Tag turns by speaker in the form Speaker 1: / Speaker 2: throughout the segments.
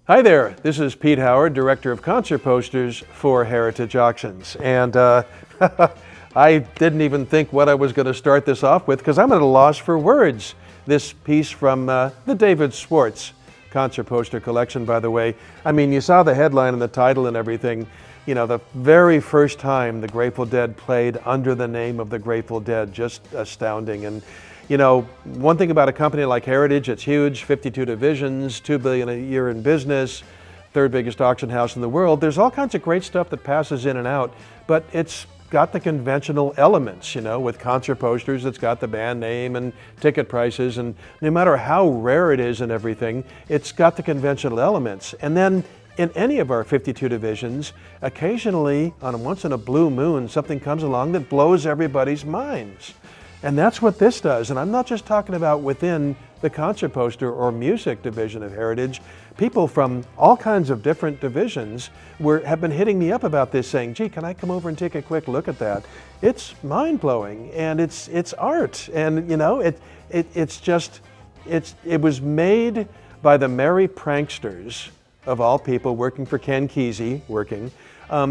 Speaker 1: Hi there, this is Pete Howard, Director of Concert Posters for Heritage Auctions. And I didn't even think what I was going to start this off with because I'm at a loss for words. This piece from the David Schwartz concert poster collection, by the way. I mean, you saw the headline and the title and everything. You know, the very first time the Grateful Dead played under the name of the Grateful Dead, just astounding. And you know, one thing about a company like Heritage, it's huge, 52 divisions, $2 billion a year in business, third biggest auction house in the world. There's all kinds of great stuff that passes in and out, but it's got the conventional elements, you know, with concert posters, it's got the band name and ticket prices, and no matter how rare it is and everything, it's got the conventional elements. And then in any of our 52 divisions, occasionally, on once in a blue moon, something comes along that blows everybody's minds. And that's what this does. And I'm not just talking about within the concert poster or music division of Heritage. People from all kinds of different divisions have been hitting me up about this, saying, gee, can I come over and take a quick look at that? It's mind-blowing, and it's art. And you know, it was made by the Merry Pranksters, of all people, working for Ken Kesey,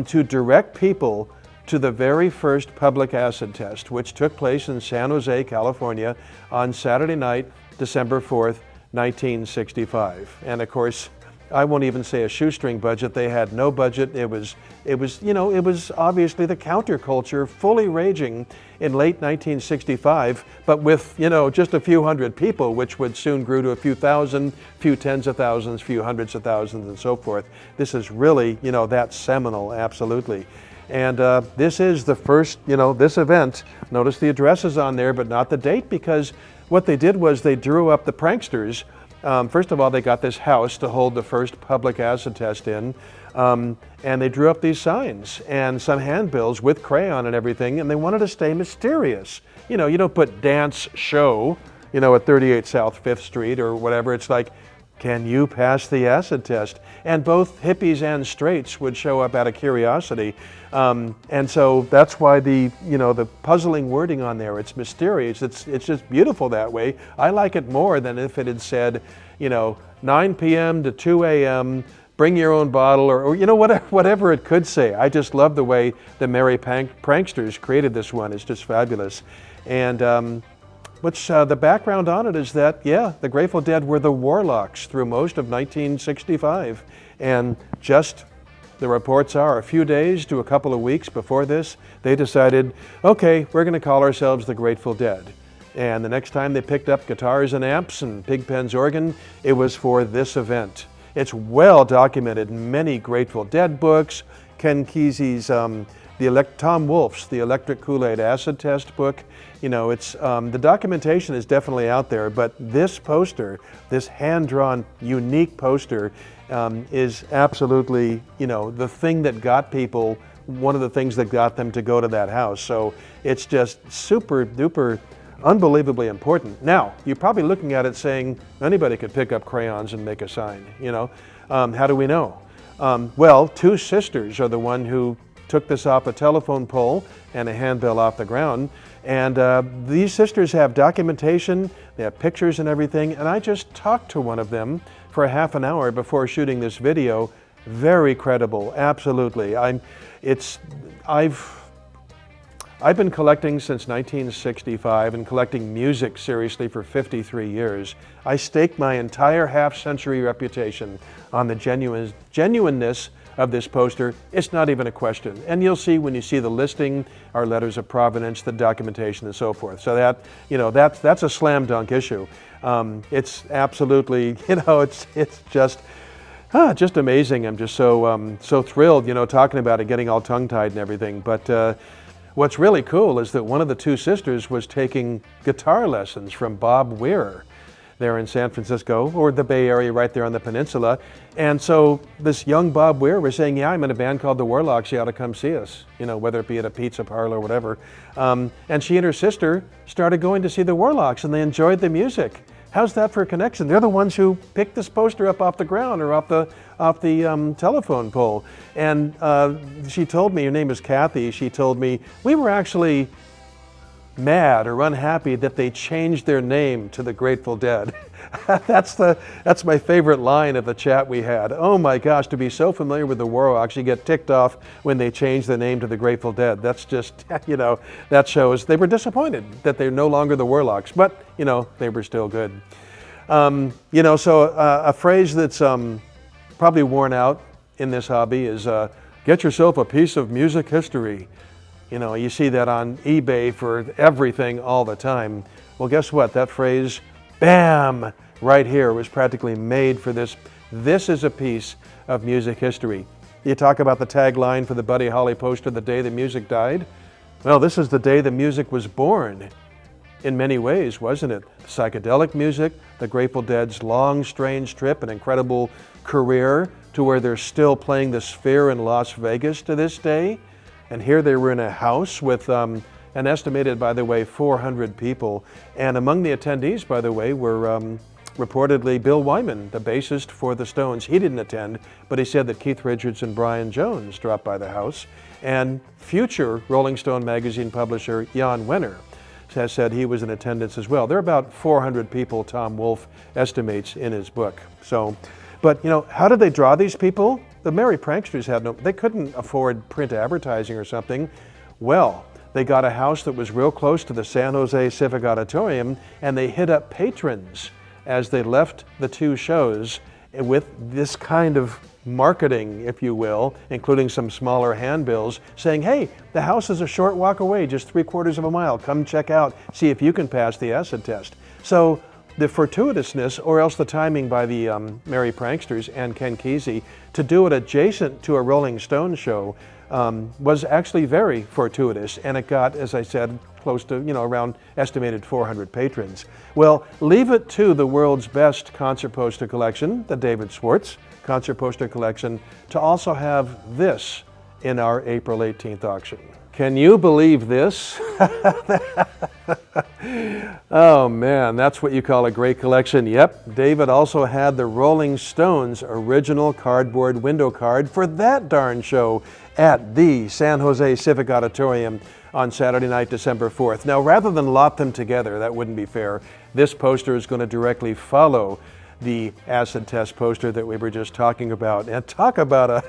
Speaker 1: to direct people to the very first public acid test, which took place in San Jose, California on Saturday night, December 4th, 1965. And of course, I won't even say a shoestring budget. They had no budget. It was obviously the counterculture fully raging in late 1965, but with, you know, just a few hundred people, which would soon grow to a few thousand, few tens of thousands, few hundreds of thousands, and so forth. This is really, you know, that seminal, absolutely. And this is the first, you know, this event. Notice the address is on there, but not the date, because what they did was they drew up the pranksters. First of all, they got this house to hold the first public acid test in, and they drew up these signs and some handbills with crayon and everything, and they wanted to stay mysterious. You know, you don't put dance show, you know, at 38 South 5th Street or whatever. It's like, can you pass the acid test? And both hippies and straights would show up out of curiosity. And so that's why the puzzling wording on there, it's mysterious. It's just beautiful that way. I like it more than if it had said, you know, 9 p.m. to 2 a.m., bring your own bottle, or you know, whatever it could say. I just love the way the Merry Pranksters created this one. It's just fabulous. And the background on it is that, yeah, the Grateful Dead were the warlocks through most of 1965. And just, the reports are, a few days to a couple of weeks before this, they decided, okay, we're going to call ourselves the Grateful Dead. And the next time they picked up guitars and amps and Pigpen's organ, it was for this event. It's well documented in many Grateful Dead books. Ken Kesey's Tom Wolfe's The Electric Kool-Aid Acid Test book. You know, it's the documentation is definitely out there, but this poster, this hand-drawn, unique poster, is absolutely, you know, the thing that got people, one of the things that got them to go to that house. So it's just super duper unbelievably important. Now, you're probably looking at it saying, anybody could pick up crayons and make a sign, you know. How do we know? Well, two sisters are the one who took this off a telephone pole and a handbill off the ground. And these sisters have documentation, they have pictures and everything, and I just talked to one of them for a half an hour before shooting this video. Very credible, absolutely. I've been collecting since 1965 and collecting music seriously for 53 years. I staked my entire half-century reputation on the genuineness of this poster. It's not even a question. And you'll see when you see the listing, our letters of provenance, the documentation, and so forth. So that, you know, that's a slam dunk issue. It's absolutely, you know, it's just amazing. I'm just so thrilled, you know, talking about it, getting all tongue-tied and everything. But what's really cool is that one of the two sisters was taking guitar lessons from Bob Weir there in San Francisco, or the Bay Area right there on the peninsula. And so this young Bob Weir was saying, yeah, I'm in a band called the Warlocks, you ought to come see us, you know, whether it be at a pizza parlor or whatever. And she and her sister started going to see the Warlocks, and they enjoyed the music. How's that for a connection? They're the ones who picked this poster up off the ground or off the telephone pole. And she told me, her name is Kathy, she told me, we were actually mad or unhappy that they changed their name to the Grateful Dead. That's my favorite line of the chat we had. Oh my gosh, to be so familiar with the Warlocks, you get ticked off when they change the name to the Grateful Dead. That's just, that shows they were disappointed that they're no longer the Warlocks, but, they were still good. So a phrase that's probably worn out in this hobby is get yourself a piece of music history. You see that on eBay for everything all the time. Well, guess what? That phrase, bam, right here was practically made for this. This is a piece of music history. You talk about the tagline for the Buddy Holly poster, "The Day the Music Died." Well, this is the day the music was born. In many ways, wasn't it? Psychedelic music, the Grateful Dead's long, strange trip, an incredible career to where they're still playing the Sphere in Las Vegas to this day. And here they were in a house with an estimated, by the way, 400 people. And among the attendees, by the way, were reportedly Bill Wyman, the bassist for the Stones. He didn't attend, but he said that Keith Richards and Brian Jones dropped by the house. And future Rolling Stone magazine publisher Jan Wenner has said he was in attendance as well. There are about 400 people, Tom Wolfe estimates in his book. But how did they draw these people? The Merry Pranksters they couldn't afford print advertising or something. Well, they got a house that was real close to the San Jose Civic Auditorium, and they hit up patrons as they left the two shows with this kind of marketing, if you will, including some smaller handbills, saying, hey, the house is a short walk away, just 3/4 of a mile. Come check out, see if you can pass the acid test. So the fortuitousness, or else the timing by the Merry Pranksters and Ken Kesey to do it adjacent to a Rolling Stone show was actually very fortuitous, and it got, as I said, close to, around estimated 400 patrons. Well, leave it to the world's best concert poster collection, the David Schwartz concert poster collection, to also have this in our April 18th auction. Can you believe this? Oh man, that's what you call a great collection. Yep, David also had the Rolling Stones original cardboard window card for that darn show at the San Jose Civic Auditorium on Saturday night, December 4th. Now, rather than lot them together, that wouldn't be fair, this poster is going to directly follow the acid test poster that we were just talking about. And talk about a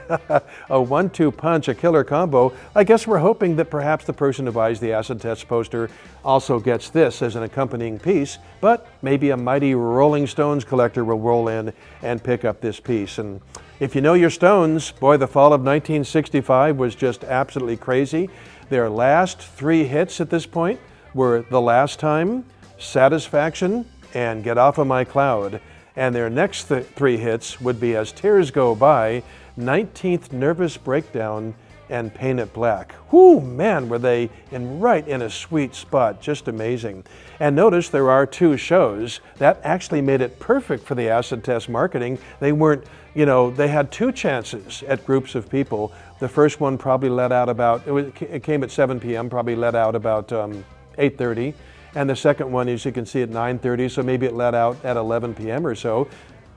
Speaker 1: 1-2 punch, a killer combo. I guess we're hoping that perhaps the person who buys the acid test poster also gets this as an accompanying piece, but maybe a mighty Rolling Stones collector will roll in and pick up this piece. And if you know your Stones, boy, the fall of 1965 was just absolutely crazy. Their last 3 hits at this point were The Last Time, Satisfaction, and Get Off of My Cloud. And their next 3 hits would be As Tears Go By, 19th Nervous Breakdown, and Paint It Black. Whoo, man, were they right in a sweet spot. Just amazing. And notice there are 2 shows. That actually made it perfect for the acid test marketing. They weren't, they had 2 chances at groups of people. The first one probably let out about, it came at 7 p.m., probably let out about 8:30. And the second one, as you can see, at 9:30, so maybe it let out at 11 p.m. or so.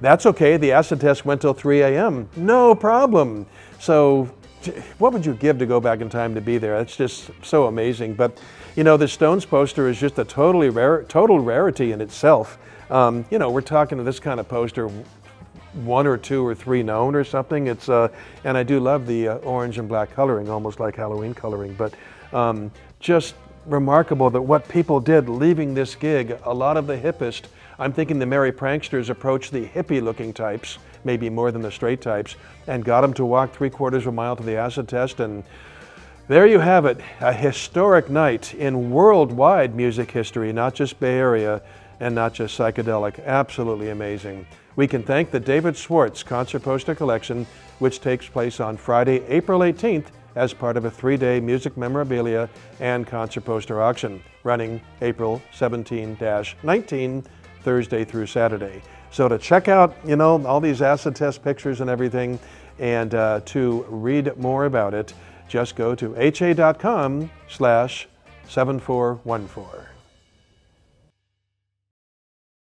Speaker 1: That's okay, the acid test went till 3 a.m. No problem. So what would you give to go back in time to be there? It's just so amazing. But, the Stones poster is just a total rarity in itself. We're talking this kind of poster, 1 or 2 or 3 known or something. It's and I do love the orange and black coloring, almost like Halloween coloring. But just remarkable that what people did leaving this gig, a lot of the hippest, I'm thinking the Merry Pranksters approached the hippie-looking types, maybe more than the straight types, and got them to walk 3/4 of a mile to the acid test. And there you have it, a historic night in worldwide music history, not just Bay Area and not just psychedelic. Absolutely amazing. We can thank the David Schwartz concert poster collection, which takes place on Friday, April 18th, as part of a 3-day music memorabilia and concert poster auction running April 17-19, Thursday through Saturday. So to check out, all these acid test pictures and everything, and to read more about it, just go to ha.com/7414.